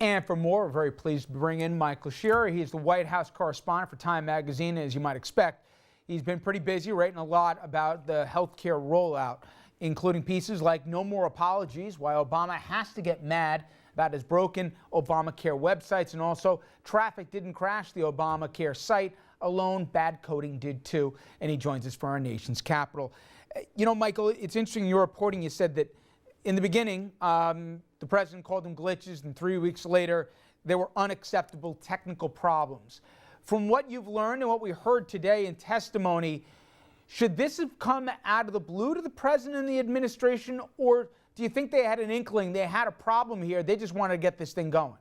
And for more, we're very pleased to bring in Michael Scherer. He's the White House correspondent for Time Magazine, as you might expect. He's been pretty busy writing a lot about the healthcare rollout, including pieces like No More Apologies, why Obama has to get mad about his broken Obamacare websites, and also traffic didn't crash the Obamacare site alone, bad coding did too, and he joins us for our nation's capital. You know, Michael, it's interesting in your reporting, you said that in the beginning, the president called them glitches, and 3 weeks later, there were unacceptable technical problems. From what you've learned and what we heard today in testimony, should this have come out of the blue to the president and the administration, or do you think they had an inkling, they had a problem here, they just wanted to get this thing going?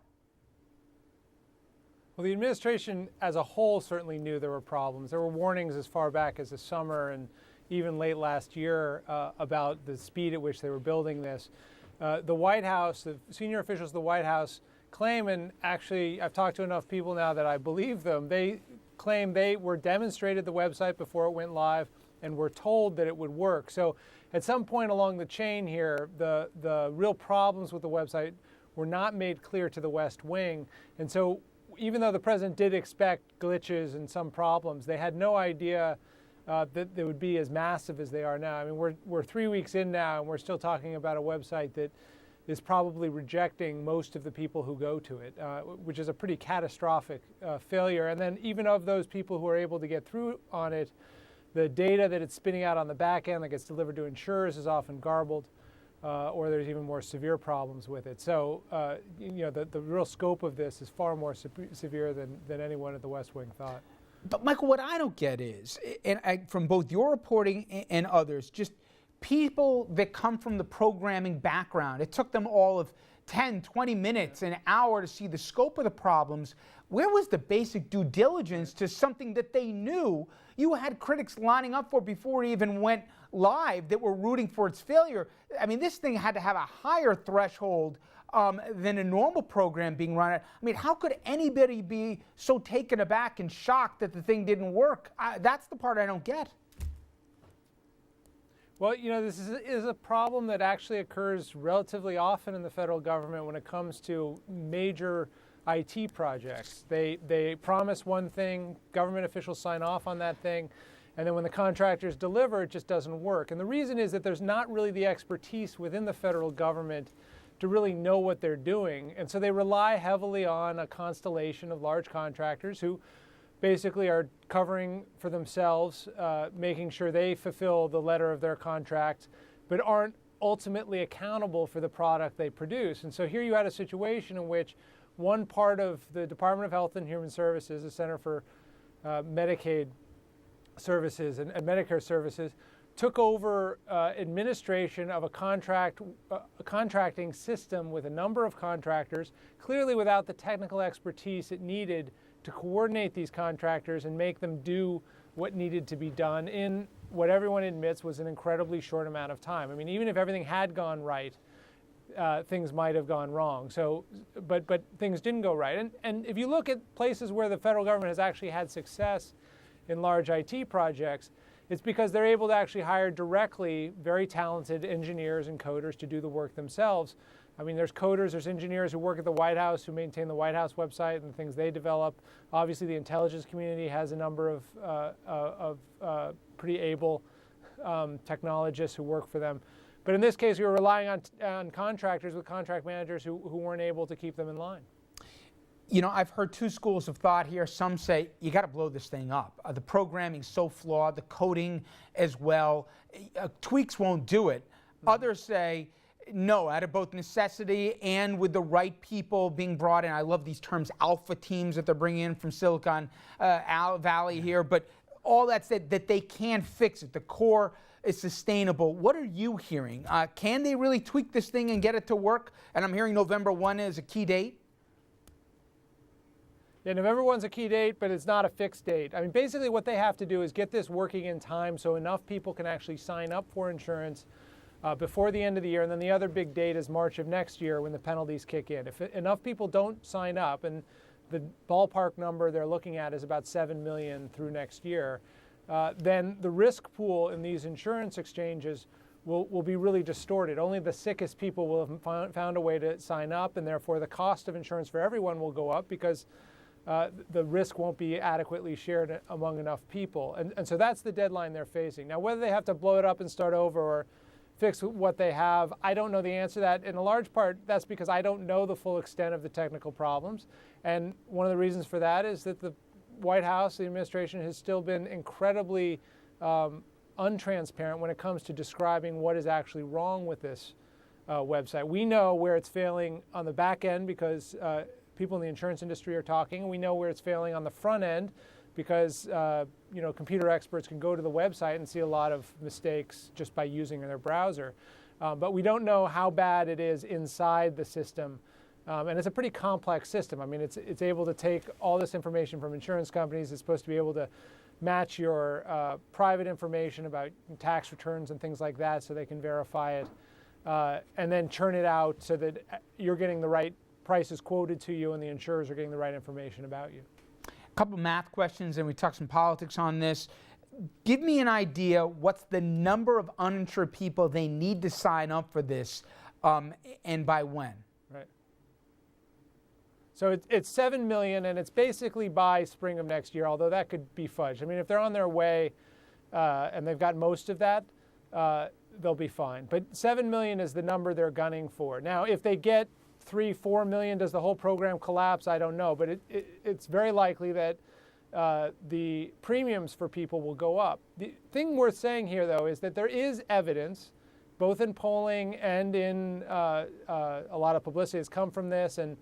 Well, the administration as a whole certainly knew there were problems. There were warnings as far back as the summer and even late last year about the speed at which they were building this. The White House, the senior officials of the White House claim, and actually I've talked to enough people now that I believe them, they claim they were demonstrated the website before it went live and were told that it would work. So at some point along the chain here, the real problems with the website were not made clear to the West Wing. And so even though the president did expect glitches and some problems, they had no idea that they would be as massive as they are now. I mean, we're 3 weeks in now, and we're still talking about a website that is probably rejecting most of the people who go to it, which is a pretty catastrophic failure. And then even of those people who are able to get through on it, the data that it's spinning out on the back end that gets delivered to insurers is often garbled, or there's even more severe problems with it. So, you know, the real scope of this is far more severe than anyone at the West Wing thought. But Michael, what I don't get is, from both your reporting and others, just people that come from the programming background, it took them all of 10, 20 minutes, an hour to see the scope of the problems. Where was the basic due diligence to something that they knew you had critics lining up for before it even went live that were rooting for its failure? I mean, this thing had to have a higher threshold than a normal program being run at. I mean, how could anybody be so taken aback and shocked that the thing didn't work? That's the part I don't get. Well, you know, this is a problem that actually occurs relatively often in the federal government when it comes to major IT projects. They promise one thing, government officials sign off on that thing, and then when the contractors deliver, it just doesn't work. And the reason is that there's not really the expertise within the federal government to really know what they're doing. And so they rely heavily on a constellation of large contractors who basically are covering for themselves, making sure they fulfill the letter of their contract, but aren't ultimately accountable for the product they produce. And so here you had a situation in which one part of the Department of Health and Human Services, the Center for Medicaid Services and Medicare Services, took over administration of a contracting system with a number of contractors, clearly without the technical expertise it needed to coordinate these contractors and make them do what needed to be done in what everyone admits was an incredibly short amount of time. I mean, even if everything had gone right, things might have gone wrong. So, but things didn't go right. And if you look at places where the federal government has actually had success in large IT projects, it's because they're able to actually hire directly very talented engineers and coders to do the work themselves. I mean, there's coders, there's engineers who work at the White House who maintain the White House website and the things they develop. Obviously, the intelligence community has a number of pretty able technologists who work for them. But in this case, we were relying on contractors with contract managers who weren't able to keep them in line. You know, I've heard two schools of thought here. Some say you got to blow this thing up. The programming's so flawed, the coding as well. Tweaks won't do it. Others say, no, out of both necessity and with the right people being brought in. I love these terms, alpha teams that they're bringing in from Silicon Valley here. But all that said, that they can fix it. The core is sustainable. What are you hearing? Can they really tweak this thing and get it to work? And I'm hearing November 1 is a key date. Yeah, November 1's a key date, but it's not a fixed date. I mean, basically what they have to do is get this working in time so enough people can actually sign up for insurance before the end of the year. And then the other big date is March of next year when the penalties kick in. If enough people don't sign up, and the ballpark number they're looking at is about 7 million through next year, then the risk pool in these insurance exchanges will be really distorted. Only the sickest people will have found a way to sign up, and therefore the cost of insurance for everyone will go up because the risk won't be adequately shared among enough people. And so that's the deadline they're facing. Now, whether they have to blow it up and start over or fix what they have, I don't know the answer to that. In a large part, that's because I don't know the full extent of the technical problems. And one of the reasons for that is that the White House, the administration, has still been incredibly untransparent when it comes to describing what is actually wrong with this website. We know where it's failing on the back end because people in the insurance industry are talking. We know where it's failing on the front end because computer experts can go to the website and see a lot of mistakes just by using their browser. But we don't know how bad it is inside the system. And it's a pretty complex system. I mean, it's able to take all this information from insurance companies. It's supposed to be able to match your private information about tax returns and things like that so they can verify it, and then churn it out so that you're getting the right prices quoted to you and the insurers are getting the right information about you. A couple math questions, and we talk some politics on this. Give me an idea, what's the number of uninsured people they need to sign up for this, and by when? Right. So it's 7 million, and it's basically by spring of next year, although that could be fudged. I mean, if they're on their way and they've got most of that, they'll be fine. But 7 million is the number they're gunning for. Now, if they get 3-4 million, does the whole program collapse? I don't know, but it's very likely that the premiums for people will go up. The thing worth saying here, though, is that there is evidence, both in polling and in a lot of publicity has come from this, and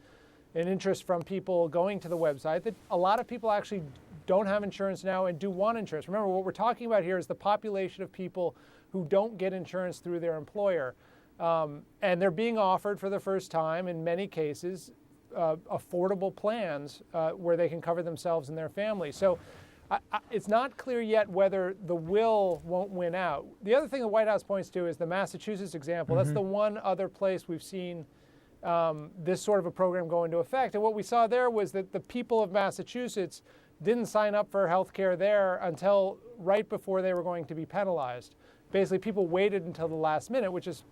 an interest from people going to the website, that a lot of people actually don't have insurance now and do want insurance. Remember, what we're talking about here is the population of people who don't get insurance through their employer. And they're being offered for the first time, in many cases, affordable plans where they can cover themselves and their families. So it's not clear yet whether the will won't win out. The other thing the White House points to is the Massachusetts example. That's the one other place we've seen this sort of a program go into effect. And what we saw there was that the people of Massachusetts didn't sign up for health care there until right before they were going to be penalized. Basically, people waited until the last minute, which is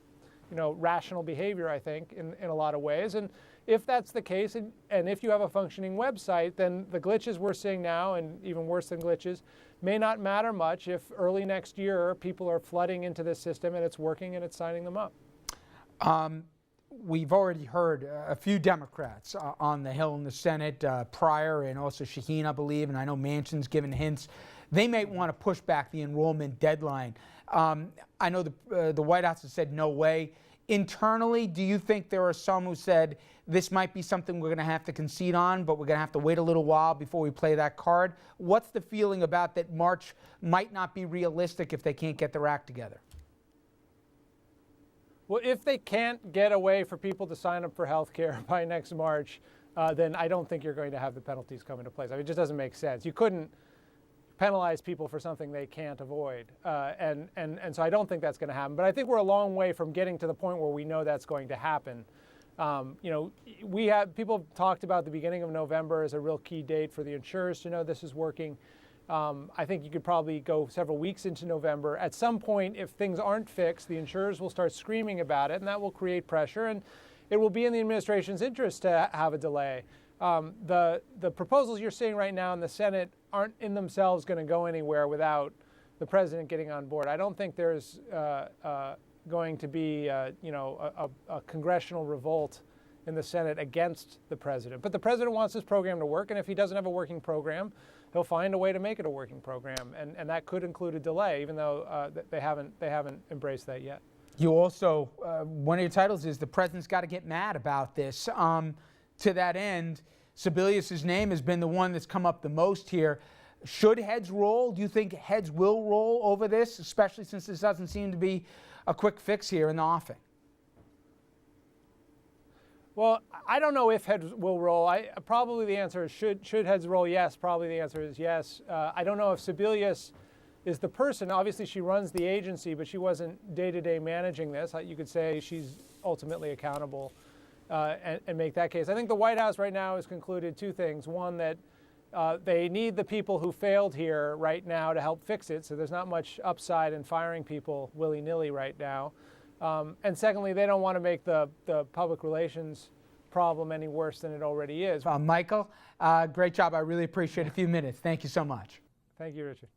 rational behavior, I think, in a lot of ways. And if that's the case, and if you have a functioning website, then the glitches we're seeing now, and even worse than glitches, may not matter much if early next year people are flooding into this system and it's working and it's signing them up. We've already heard a few Democrats on the Hill in the Senate, Pryor and also Shaheen, I believe, and I know Manchin's given hints. They may want to push back the enrollment deadline. I know the White House has said no way. Internally, do you think there are some who said this might be something we're going to have to concede on, but we're going to have to wait a little while before we play that card? What's the feeling about that March might not be realistic if they can't get their act together? Well, if they can't get a way for people to sign up for health care by next March, then I don't think you're going to have the penalties come into place. I mean, it just doesn't make sense. You couldn't penalize people for something they can't avoid. And so I don't think that's going to happen. But I think we're a long way from getting to the point where we know that's going to happen. People have talked about the beginning of November as a real key date for the insurers to know this is working. I think you could probably go several weeks into November. At some point, if things aren't fixed, the insurers will start screaming about it, and that will create pressure. And it will be in the administration's interest to have a delay. The proposals you're seeing right now in the Senate aren't in themselves going to go anywhere without the president getting on board. I don't think there's going to be a congressional revolt in the Senate against the president. But the president wants this program to work, and if he doesn't have a working program, he'll find a way to make it a working program, and that could include a delay, even though they haven't embraced that yet. You also, one of your titles is the president's got to get mad about this. To that end, Sebelius's name has been the one that's come up the most here. Should heads roll? Do you think heads will roll over this, especially since this doesn't seem to be a quick fix here in the offing? Well, I don't know if heads will roll. Probably the answer is should heads roll? Yes. Probably the answer is yes. I don't know if Sebelius is the person. Obviously, she runs the agency, but she wasn't day-to-day managing this. You could say she's ultimately accountable and make that case. I think the White House right now has concluded two things. One, that They need the people who failed here right now to help fix it, so there's not much upside in firing people willy-nilly right now. And secondly, they don't want to make the public relations problem any worse than it already is. Michael, great job. I really appreciate a few minutes. Thank you so much. Thank you, Richard.